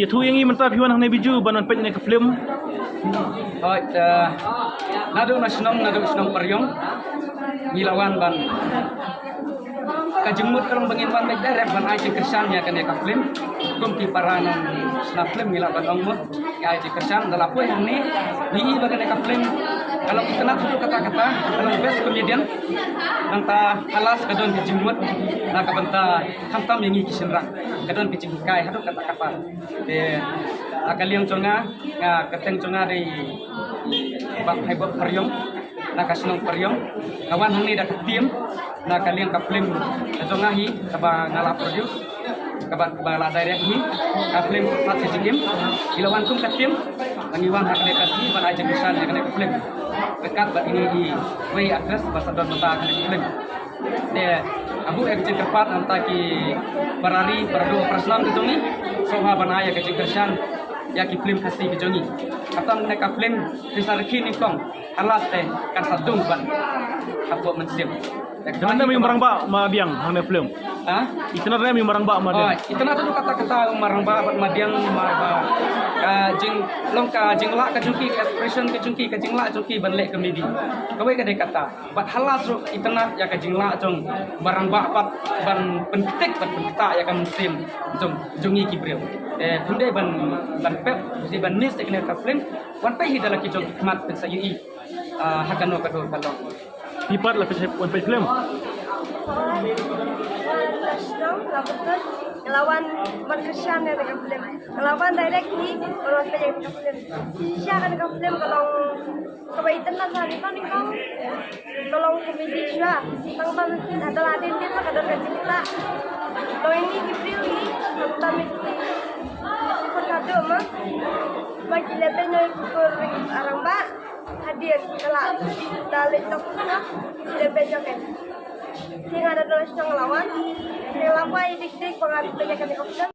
Ya tu yang ini mentah piwan hang biju banon pet ni ke film. Oh, nado nasional peryong ngilawan ban kajemut kalau bangin ban mek derek ban aji kersan ya kan ka film kum ki paranan na film ngilawan ongmut ya aji kersan dalapo yang ni bagan ka film kalau kita nak tuh kata-kata kalau best comedian nanta alas kadon dijemut na kabanta hamtam yang iki senra kadon picingkai hadu kata-kata akaliang conga keteng conga dari bak haibot peryong na kasinong peryong kawan hang ni dak tim na kaliang ka film conga hi kaba ngala produce kaba bala direct hi ka film sat sijim ilawan kum ka tim mangiwang hak ne kasi ban aja bisan ya ka film dekat bat ini di way address basadon mata ka film de abu ek cepat antaki barari berdo perslam itu ni soha banaya ke kersan ya ki film kasih ke jongi katam ne ka film kisar kini kong alas teh kan sadung ban apo mensim Jangan dah barang ba ma biang hang ne film. ah Itna dah barang ba ma oh dia. itna tu kata-kata marang ba madiang ma jing long ka jingla ka jungki expression ka jungki ka jingla jungki banlek komedi kawai ka de kata bat halas ru itna ya ka jingla jong barang ba pat ban pentek ban penkta ya ka musim jong jungi ki breu tunde ban pep di ban nis tekne ka film wan pe hidala ki jong hikmat pen sayi hakano ka do balong Pipat lah pet film. Nasional lakukan ngelawan Markesian ya dengan film ngelawan direct ni orang yang dengan film siya kan dengan film kalau kebaikan lah hari ni kau kalau komedi siya tang ban adalah din lah kadang kadang kita kalau ini April ni kami perkado mah bagi lebih nak ukur orang ba hadir kalau dalam dokumen lebih joket yang ada dalam lawan yang lawan dik-dik pengaruh banyak kami